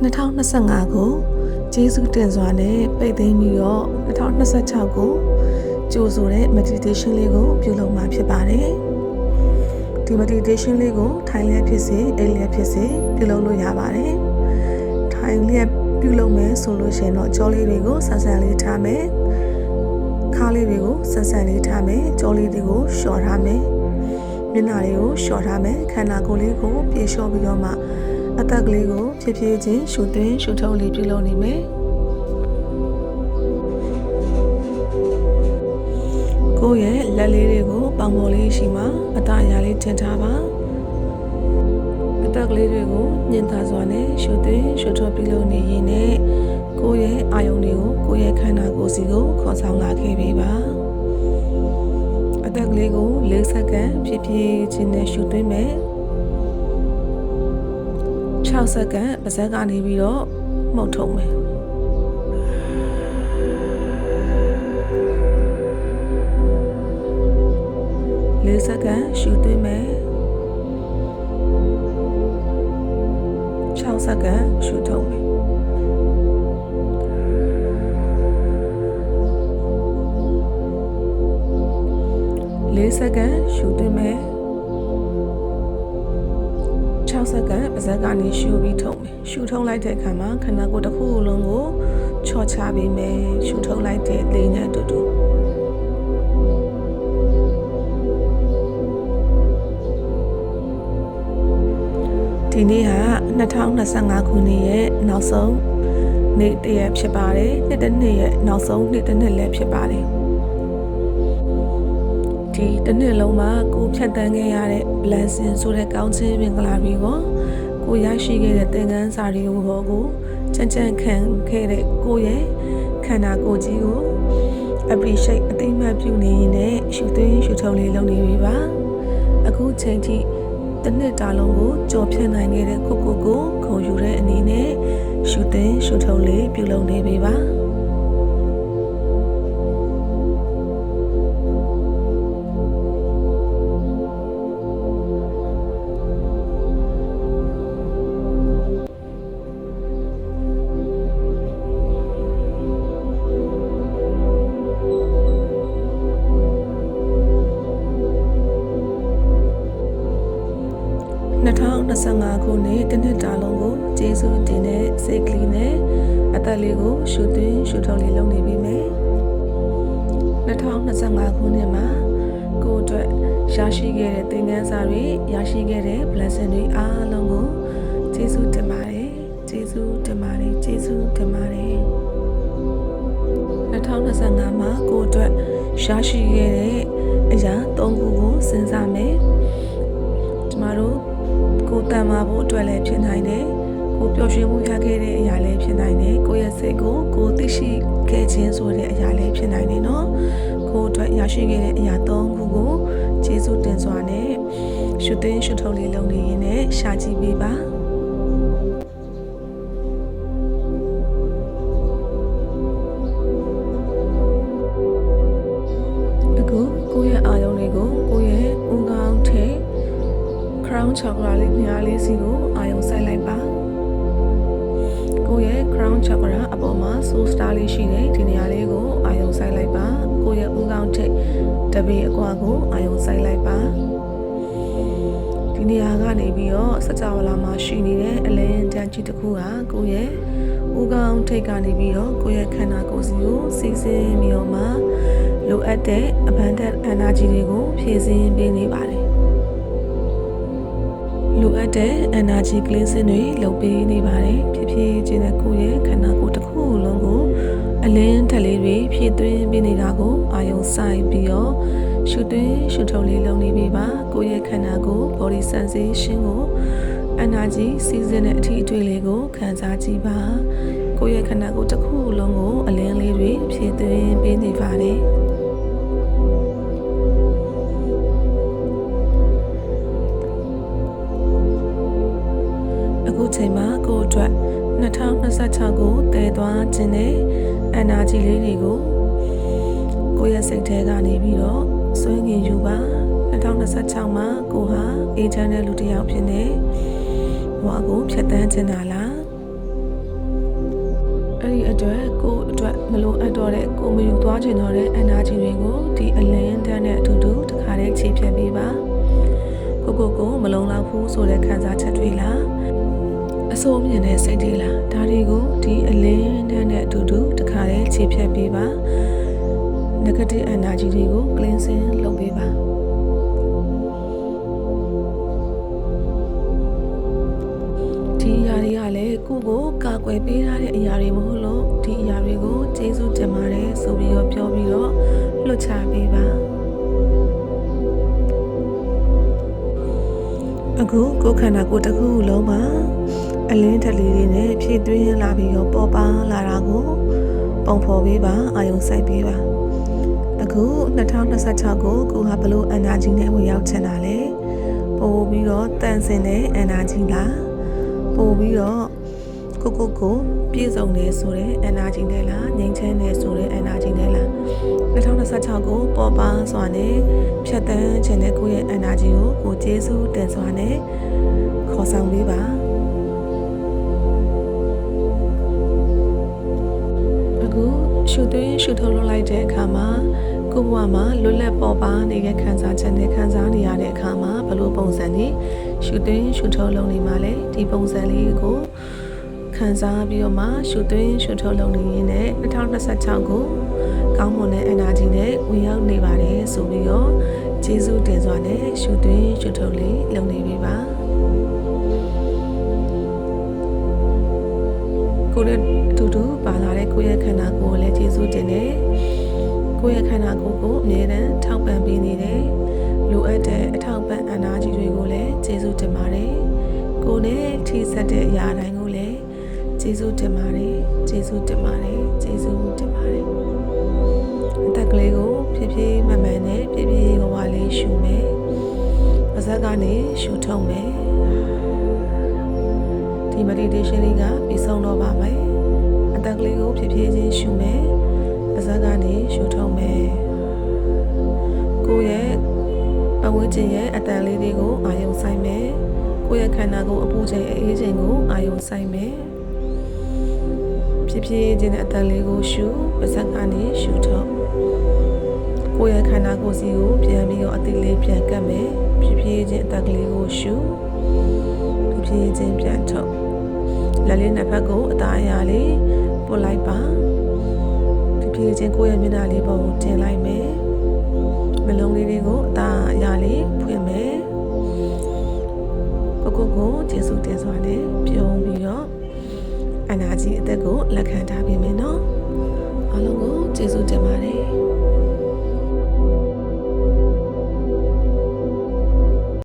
2025ကိုကျေးဇူးတင်စွာနဲ့ပိတ်သိမ်းပြီးတော့2026ကိုကြိုဆိုတဲ့ meditation လေးကိုပြုလုပ်မှာဖြစ်ပါတယ်။ဒီ meditation လေးကိုထိုင်လျက်ဖြစ်စေအိပ်လျက်ဖြစ်စေပြုလုပ်လို့ရပါတယ်။ထိုင်လျက်ပြုလုပ်မယ်ဆိုလို့ရှိရင်တော့ကြောလေးတွေကိုဆန်းဆန်းလေးထားမယ်။ခါးလေးတွေကိုဆန်းဆန်းလေးထားမယ်။ကြောလေးတွေကိုလျှော်ထားမယ်။မျက်နှာတွေကိုလျှော်ထားမယ်။ခန္ဓာကိုယ်လေးကိုပြေလျှော်ပြီးတော့မှအသက်ကလေးကိုဖြည်းဖြည်းချင်းရှုသွင်းရှုထုတ်လေးပြုလုပ်နေမယ်။ကိုယ့်ရဲ့လက်လေးတွေကိုပေါင်ပေါ်လေးရှိမှအသားအရာလေးထင်ထားပါ။အသက်ကလေးတွေကိုညှင်သာစွာနဲ့ရှုသွင်းရှုထုတ်ပြုလုပ်နေရင်နဲ့ကိုယ့်ရဲ့အာယုံတွေကိုကိုယ့်ရဲ့ခန္ဓာကိုယ်စီကိုခေါ်ဆောင်လာခဲ့ပြီပါ။အသက်ကလေးကို၄စက္ကန့်ဖြည်းဖြည်းချင်းနဲ့ရှုသွင်းမယ်။6စက္ကန့်ပါးစပ်ကနေပြီးတော့မှုတ်ထုတ်မယ်4စက္ကန့်ရှူသွင်းမယ်6စက္ကန့်ရှူထုတ်မယ်4စက္ကန့်ရှူသွင်းမယ်6စက္ကန့်ပါးစပ်ကနေရှူပြီးထုတ်မယ်ရှူထုတ်လိုက်တဲ့အခါမှာခန္ဓာကိုယ်တစ်ခုလုံးကိုချော့ချပေးမယ်ရှူထုတ်လိုက်တဲ့လေနဲ့အတူတူဒီနေ့ဟာ2025ခုနှစ်ရဲ့နောက်ဆုံးနေ့တစ်ရက်ဖြစ်ပါတယ်နှစ်တစ်နှစ်ရဲ့နောက်ဆုံးနေ့တစ်နှစ်လည်းဖြစ်ပါတယ်ဒီတစ်နှစ်လုံးမှာကိုဖြတ်တန်းခဲ့ရတဲ့ blessing ဆိုတဲ့ကောင်းချီးမင်္ဂလာတွေကိုကိုရရှိခဲ့တဲ့သင်ခန်းစာတွေကိုကြံ့ကြံ့ခံခဲ့တဲ့ကိုရဲ့ခန္ဓာကိုယ်ကြီးကို appreciate အသိအမှတ်ပြုနေရင်လည်းရှုသွင်းရှုထုတ်လေးလုပ်နေပြီပါအခုချိန်ထိတစ်နှစ်တာလုံးကိုကြော်ဖြတ်နိုင်ခဲ့တဲ့ကိုခုံယူတဲ့အနေနဲ့ရှုသွင်းရှုထုတ်လေးပြုလုပ်နေပြီပါ2025ခုနှစ်တစ်နှစ်တာလုံးကိုကျေးဇူးတင်တဲ့စိတ်ကလေးနဲ့အသက်လေးကိုရှုသွင်းရှုထုတ်လေးလုပ်နေပြီမယ်2025ခုနှစ်မှာကိုယ့်အတွက်ရရှိခဲ့တဲ့သင်ခန်းစာတွေရရှိခဲ့တဲ့ blessing တွေအားလုံးကိုကျေးဇူးတင်ပါတယ်ကျေးဇူးတင်ပါတယ်ကျေးဇူးတင်ပါတယ်2025မှာကိုယ့်အတွက်ရရှိခဲ့တဲ့အရာ၃ခုကိုစဉ်းစားမယ်ကျမတို့ကိုတန်မာဖို့အတွက်လည်းဖြစ်နိုင်တယ်ကိုပျော်ရွှင်မှုရခဲ့တဲ့အရာလည်းဖြစ်နိုင်တယ်ကိုရဲ့စိတ်ကိုသိရှိခဲ့ခြင်းဆိုတဲ့အရာလည်းဖြစ်နိုင်တယ်နော်ကိုအတွက်ရရှိခဲ့တဲ့အရာ၃ခုကိုကျေးဇူးတင်စွာနဲ့ရှုသွင်းရှုထုတ်လေးလုပ်နေရင်လည်းရှာကြည့်ပေးပါအခုကိုရဲ့အာယုံတွေကိုကိုရဲ့ဦးခေါင်းထဲcrown chakra လေးနေရာလေးစီကိုအာယုံစိုက်လိုက်ပါကိုယ့်ရဲ့ crown chakra အပေါ်မှာ soul star လေးရှိတယ်ဒီနေရာလေးကိုအာယုံစိုက်လိုက်ပါကိုယ့်ရဲ့ဦးခေါင်းထိပ်တပည့်အကွာကိုအာယုံစိုက်လိုက်ပါဒီနေရာကနေပြီးတော့စကြဝဠာမှာရှိနေတဲ့အလင်းတန်းကြီးတစ်ခုဟာကိုယ့်ရဲ့ဦးခေါင်းထိပ်ကနေပြီးတော့ကိုယ့်ရဲ့ခန္ဓာကိုယ်စီကိုစီးဆင်းပြီးတော့မှလိုအပ်တဲ့ abundant energy တွေကိုဖြည့်ဆင်းပေးနေပါတယ်လိုအပ်တဲ့ energy cleansing တွေလုပ်ပေးနေပါတယ်ဖြစ်ဖြစ်ချင်းတဲ့ကိုယ့်ရဲ့ခန္ဓာကိုယ်တစ်ခုလုံးကိုအလင်းထက်လေးတွေဖြည့်သွင်းပေးနေတာကိုအာယုံစိုက်ပြီးတော့ရှုသွင်းရှုထုတ်လေးလုပ်နေပြီပါကိုယ့်ရဲ့ခန္ဓာကိုယ် body sensation ကို energy season တဲ့အထီးအတွေ့လေးကိုခံစားကြည့်ပါကိုယ့်ရဲ့ခန္ဓာကိုယ်တစ်ခုလုံးကိုအလင်းလေးတွေဖြည့်သွင်းပေးနေပါတယ်အခုချိန်မှာကိုယ့်အတွက်2026ကိုတည်သွားခြင်းနဲ့ energy လေးတွေကိုကိုယ့်ရဲ့စိတ်ထဲကနေပြီးတော့ဆွဲငင်ယူပါ2026မှာကိုဟာအေဂျင့်တဲ့လူတစ်ယောက်ဖြစ်နေဘဝကိုဖြတ်သန်းခြင်းတာလား အဲ့ဒီအတွက်ကိုအတွက်မလိုအပ်တော့တဲ့ကိုမယူသွားချင်တော့တဲ့ energy တွေကိုဒီအလင်းတန်းနဲ့အတူတူတခါတည်းခြေဖြတ်ပေးပါကိုမလုံလောက်ဘူးဆိုတဲ့ခံစားချက်တွေလားအဆိုးမြင်တဲ့စိတ်တွေလားဒါတွေကိုဒီအလင်းတန်းနဲ့အတူတူတခါတည်းခြေဖြတ်ပေးပါ negative energy တွေကို cleansing လုပ်ပေးပါဒီအရာတွေကလည်းကိုကာကွယ်ပေးထားတဲ့အရာတွေမဟုတ်လို့ဒီအရာတွေကိုကျေးဇူးတင်ပါတယ်ဆိုပြီးတော့ပြောပြီးတော့လွတ်ချပေးပါအခုကိုခန္ဓာကိုယ်တစ်ခုလုံးမှာအလင်းထက်လေးတွေနဲ့ဖြည့်သွင်းလာပြီးတော့ပေါ်ပါလာတာကိုပုံဖော်ပေးပါအာယုံစိုက်ပေးပါအခု2026ကိုကိုဟာဘလို့ energy နဲ့ဝင်ရောက်ချင်တာလဲပို့ပြီးတော့တန်ဆင်တဲ့ energy လားပို့ပြီးတော့ကိုပြည့်စုံနေဆိုတဲ့ energy နဲ့လားငြိမ်းချမ်းနေဆိုတဲ့ energy နဲ့လား2026ကိုပေါ်ပါစွာနဲ့ဖြတ်တန်းခြင်းနဲ့ကိုယ့်ရဲ့ energy ကိုကျေးဇူးတင်စွာနဲ့ခေါ်ဆောင်ပေးပါအခုရှုသွင်းရှုထုတ်လုပ်လိုက်တဲ့အခါမှာကိုယ့်ဘဝမှာလွတ်လပ်ပေါ်ပါနေတဲ့ခံစားချက်နဲ့ခံစားနေရတဲ့အခါမှာဘလို့ပုံစံကြီးရှုသွင်းရှုထုတ်လုပ်နေမှလဲဒီပုံစံလေးကိုခံစားပြီးတော့မှရှုသွင်းရှုထုတ်လုပ်နေရင်းနဲ့2026ကိုကောင်းမွန်တဲ့ energy နဲ့ဝင်ရောက်နေပါတယ်ဆိုပြီးတော့ကျေးဇူးတင်စွာနဲ့ရှုသွင်းရှုထုတ်လေးလုပ်နေပြီပါကိုယ့်ရဲ့အတူတူပါလာတဲ့ကိုယ့်ရဲ့ခန္ဓာကိုယ်ကိုလည်းကျေးဇူးတင်တယ်ကိုယ့်ရဲ့ခန္ဓာကိုယ်ကိုအမြဲတမ်းထောက်ပံ့ပေးနေတယ်လိုအပ်တဲ့အထောက်ပံ့ energy တွေကိုလည်းကျေးဇူးတင်ပါတယ်ကိုယ်နဲ့ထိစပ်တဲ့အရာတိုင်းကိုလည်းကျေးဇူးတင်ပါတယ်ကျေးဇူးတင်ပါတယ်ကျေးဇူးတင်ပါတယ်အသက်ကလေးကိုဖြည်းဖြည်းမှန်မှန်နဲ့ဖြည်းဖြည်းဝဝလေးရှူမယ်ပါးစပ်ကနေရှူထုတ်မယ်ဒီ meditation လေးကပြီးဆုံးတော့ပါမယ်အသက်ကလေးကိုဖြည်းဖြည်းချင်းရှူမယ်ပါးစပ်ကနေရှူထုတ်မယ်ကိုယ့်ရဲ့အဝတ်ကျင်ရဲ့အတန်လေးတွေကိုအာရုံစိုက်မယ်ကိုယ့်ရဲ့ခန္ဓာကိုယ်အပူချိန်အေးချိန်ကိုအာရုံစိုက်မယ်ဖြည်းဖြည်းချင်းအတန်လေးကိုရှူပါးစပ်ကနေရှူထုတ်ကိုယ့်ရဲ့ခန္ဓာကိုယ်စီကိုပြန်ပြီးတော့အတိလေးပြန်ကပ်မယ်ဖြည်းဖြည်းချင်းအတန်လေးကိုရှူဖြည်းဖြည်းချင်းပြန်ထုတ်လက်လေးနှစ်ဖက်ကိုအသားအရာလေးပုတ်လိုက်ပါဖြည်းဖြည်းချင်းကိုယ့်ရဲ့မျက်နှာလေးပေါ်ကိုတင်လိုက်မယ်မလုံးလေးတွေကိုအသားအရာလေးဖွင့်မယ်ကိုကျေးဇူးတင်စွာနဲ့ပြုံးပြီးတော့energy အသက်ကိုလက်ခံထားပေးမယ်နော်အားလုံးကိုကျေးဇူးတင်ပါတယ်